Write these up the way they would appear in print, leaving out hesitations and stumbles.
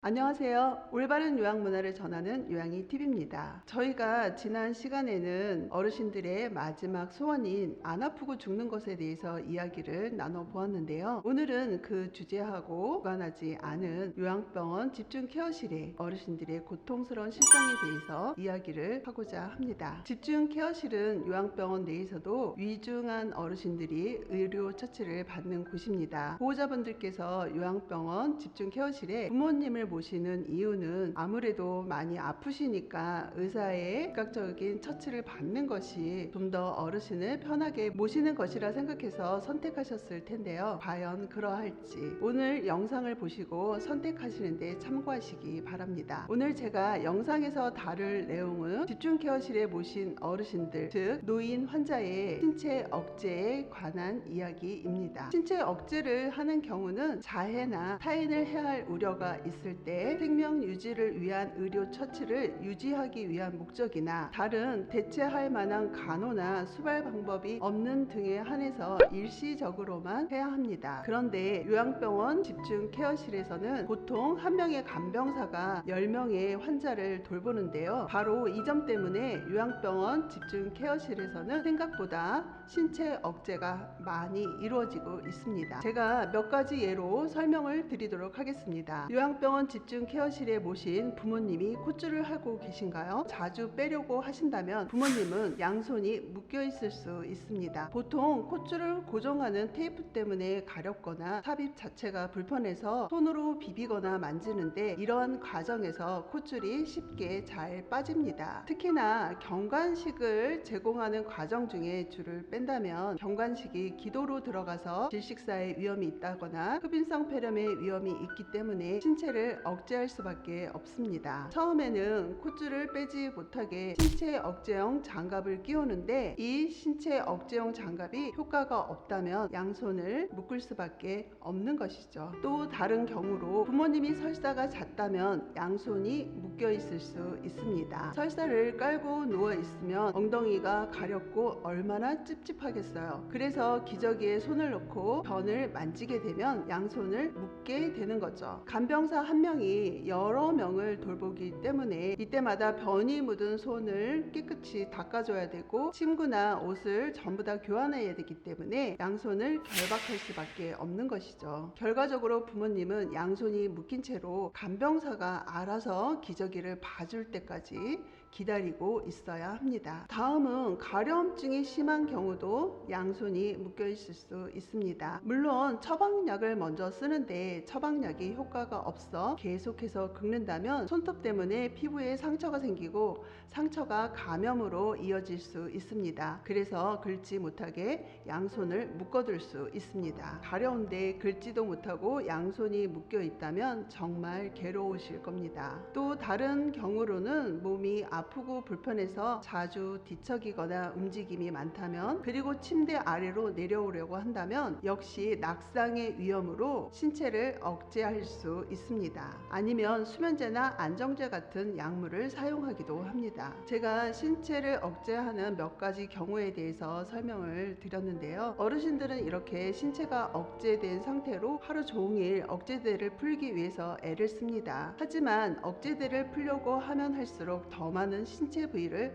안녕하세요. 올바른 요양 문화를 전하는 요양이 TV입니다. 저희가 지난 시간에는 어르신들의 마지막 소원인 안 아프고 죽는 것에 대해서 이야기를 나눠보았는데요. 오늘은 그 주제하고 무관하지 않은 요양병원 집중케어실의 어르신들의 고통스러운 실상에 대해서 이야기를 하고자 합니다. 집중케어실은 요양병원 내에서도 위중한 어르신들이 의료 처치를 받는 곳입니다. 보호자분들께서 요양병원 집중케어실에 부모님을 모시는 이유는 아무래도 많이 아프시니까 의사의 즉각적인 처치를 받는 것이 좀 더 어르신을 편하게 모시는 것이라 생각해서 선택하셨을 텐데요. 과연 그러할지 오늘 영상을 보시고 선택하시는데 참고하시기 바랍니다. 오늘 제가 영상에서 다룰 내용은 집중케어실에 모신 어르신들, 즉 노인 환자의 신체 억제에 관한 이야기입니다. 신체 억제를 하는 경우는 자해나 타인을 해할 우려가 있을 때 생명 유지를 위한 의료 처치를 유지하기 위한 목적이나 다른 대체할 만한 간호나 수발 방법이 없는 등에 한해서 일시적으로만 해야 합니다. 그런데 요양병원 집중케어실에서는 보통 한 명의 간병사가 10명의 환자를 돌보는데요. 바로 이 점 때문에 요양병원 집중케어실에서는 생각보다 신체 억제가 많이 이루어지고 있습니다. 제가 몇 가지 예로 설명을 드리도록 하겠습니다. 요양병원 집중케어실에 모신 부모님이 콧줄을 하고 계신가요? 자주 빼려고 하신다면 부모님은 양손이 묶여 있을 수 있습니다. 보통 콧줄을 고정하는 테이프 때문에 가렵거나 삽입 자체가 불편해서 손으로 비비거나 만지는데 이러한 과정에서 콧줄이 쉽게 잘 빠집니다. 특히나 경관식을 제공하는 과정 중에 줄을 뺀다면 경관식이 기도로 들어가서 질식사의 위험이 있다거나 흡인성 폐렴의 위험이 있기 때문에 신체를 억제할 수밖에 없습니다. 처음에는 콧줄을 빼지 못하게 신체 억제용 장갑을 끼우는데 이 신체 억제용 장갑이 효과가 없다면 양손을 묶을 수밖에 없는 것이죠. 또 다른 경우로 부모님이 설사가 잦다면 양손이 묶여 있을 수 있습니다. 설사를 깔고 누워 있으면 엉덩이가 가렵고 얼마나 찝찝하겠어요. 그래서 기저귀에 손을 넣고 변을 만지게 되면 양손을 묶게 되는 거죠. 간병사 한 명이 여러 명을 돌보기 때문에 이때마다 변이 묻은 손을 깨끗이 닦아줘야 되고 침구나 옷을 전부 다 교환해야 되기 때문에 양손을 결박할 수밖에 없는 것이죠. 결과적으로 부모님은 양손이 묶인 채로 간병사가 알아서 기저귀를 봐줄 때까지 기다리고 있어야 합니다. 다음은 가려움증이 심한 경우도 양손이 묶여 있을 수 있습니다. 물론 처방약을 먼저 쓰는데 처방약이 효과가 없어 계속해서 긁는다면 손톱 때문에 피부에 상처가 생기고 상처가 감염으로 이어질 수 있습니다. 그래서 긁지 못하게 양손을 묶어둘 수 있습니다. 가려운데 긁지도 못하고 양손이 묶여 있다면 정말 괴로우실 겁니다. 또 다른 경우로는 몸이 아프고 불편해서 자주 뒤척이거나 움직임이 많다면 그리고 침대 아래로 내려오려고 한다면 역시 낙상의 위험으로 신체를 억제할 수 있습니다. 아니면 수면제나 안정제 같은 약물을 사용하기도 합니다. 제가 신체를 억제하는 몇 가지 경우에 대해서 설명을 드렸는데요. 어르신들은 이렇게 신체가 억제된 상태로 하루 종일 억제대를 풀기 위해서 애를 씁니다. 하지만 억제대를 풀려고 하면 할수록 더 많은 신체 부위를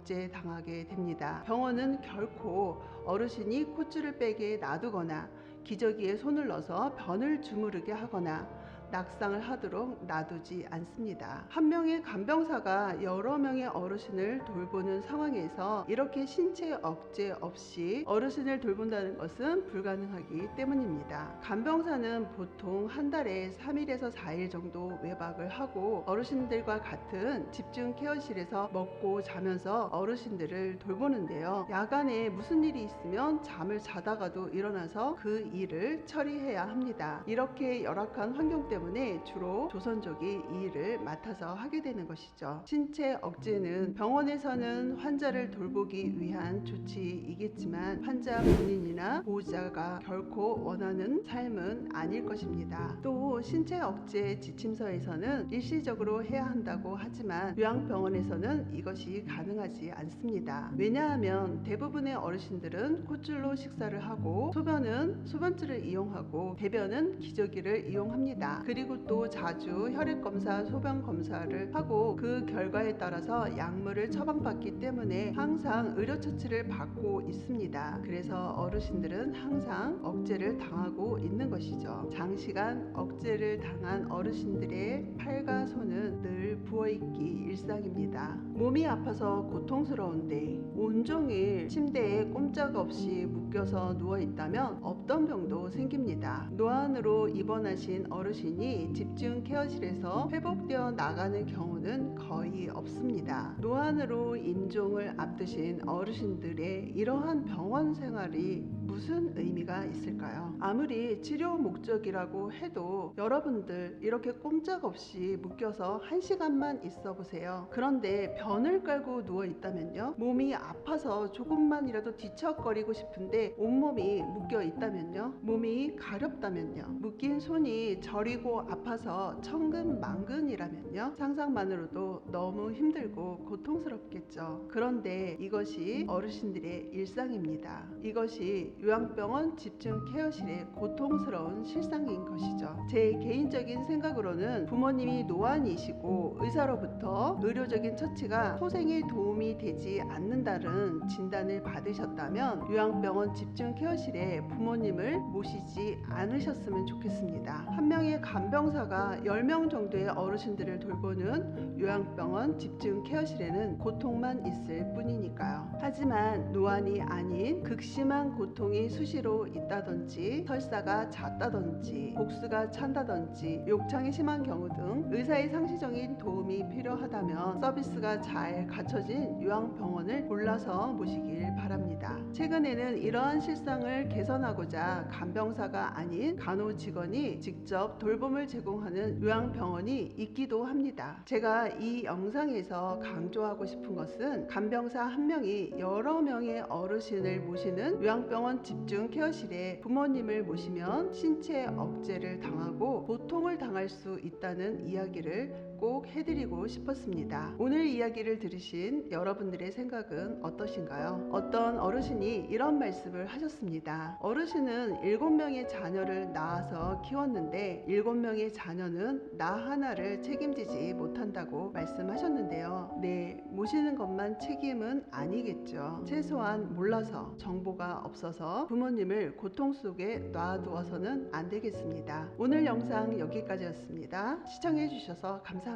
억제당하게 됩니다. 병원은 결코 어르신이 콧줄을 빼게 놔두거나 기저귀에 손을 넣어서 변을 주무르게 하거나 낙상을 하도록 놔두지 않습니다. 한 명의 간병사가 여러 명의 어르신을 돌보는 상황에서 이렇게 신체 억제 없이 어르신을 돌본다는 것은 불가능하기 때문입니다. 간병사는 보통 한 달에 3일에서 4일 정도 외박을 하고 어르신들과 같은 집중 케어실에서 먹고 자면서 어르신들을 돌보는데요. 야간에 무슨 일이 있으면 잠을 자다가도 일어나서 그 일을 처리해야 합니다. 이렇게 열악한 환경 때문에 주로 조선족이 이 일을 맡아서 하게 되는 것이죠. 신체 억제는 병원에서는 환자를 돌보기 위한 조치이겠지만 환자 본인이나 보호자가 결코 원하는 삶은 아닐 것입니다. 또 신체 억제 지침서에서는 일시적으로 해야 한다고 하지만 요양병원에서는 이것이 가능하지 않습니다. 왜냐하면 대부분의 어르신들은 콧줄로 식사를 하고 소변은 소변줄을 이용하고 대변은 기저귀를 이용합니다. 그리고 또 자주 혈액 검사, 소변 검사를 하고 그 결과에 따라서 약물을 처방받기 때문에 항상 의료 처치를 받고 있습니다. 그래서 어르신들은 항상 억제를 당하고 있는 것이죠. 장시간 억제를 당한 어르신들의 팔과 손은 늘 부어있기 일상입니다. 몸이 아파서 고통스러운데 온종일 침대에 꼼짝없이 묶여서 누워있다면 없던 병도 생깁니다. 노안으로 입원하신 어르신이 집중 케어실에서 회복되어 나가는 경우는 거의 없습니다. 노안으로 임종을 앞두신 어르신들의 이러한 병원 생활이 무슨 의미가 있을까요? 아무리 치료 목적이라고 해도 여러분들 이렇게 꼼짝없이 묶여서 1시간만 있어 보세요. 그런데 변을 깔고 누워 있다면요, 몸이 아파서 조금만이라도 뒤척거리고 싶은데 온몸이 묶여 있다면요, 몸이 가렵다면요, 묶인 손이 저리고 아파서 천근만근이라면요, 상상만으로도 너무 힘들고 고통스럽겠죠. 그런데 이것이 어르신들의 일상입니다. 이것이 요양병원 집중 케어실의 고통스러운 실상인 것이죠. 제 개인적인 생각으로는 부모님이 노안이시고 의사로부터 의료적인 처치가 소생에 도움이 되지 않는다는 진단을 받으셨다면 요양병원 집중 케어실에 부모님을 모시지 않으셨으면 좋겠습니다. 한 명의 간병사가 10명 정도의 어르신들을 돌보는 요양병원 집중 케어실에는 고통만 있을 뿐이니까요. 하지만 노안이 아닌 극심한 고통이 수시로 있다든지, 설사가 잦다든지, 복수가 찬다든지, 욕창이 심한 경우 등 의사의 상시적인 도움이 필요하다면 서비스가 잘 갖춰진 요양병원을 골라서 모시길 바랍니다. 최근에는 이러한 실상을 개선하고자 간병사가 아닌 간호직원이 직접 돌봄을 제공하는 요양병원이 있기도 합니다. 제가 이 영상에서 강조하고 싶은 것은 간병사 한 명이 여러 명의 어르신을 모시는 요양병원 집중 케어실에 부모님을 모시면 신체 억제를 당하고 고통을 당할 수 있다는 이야기를 꼭 해드리고 싶었습니다. 오늘 이야기를 들으신 여러분들의 생각은 어떠신가요? 어떤 어르신이 이런 말씀을 하셨습니다. 어르신은 7명의 자녀를 낳아서 키웠는데 7명의 자녀는 나 하나를 책임지지 못한다고 말씀하셨는데요. 네, 모시는 것만 책임은 아니겠죠. 최소한 몰라서, 정보가 없어서 부모님을 고통 속에 놔두어서는 안 되겠습니다. 오늘 영상 여기까지였습니다. 시청해 주셔서 감사합니다.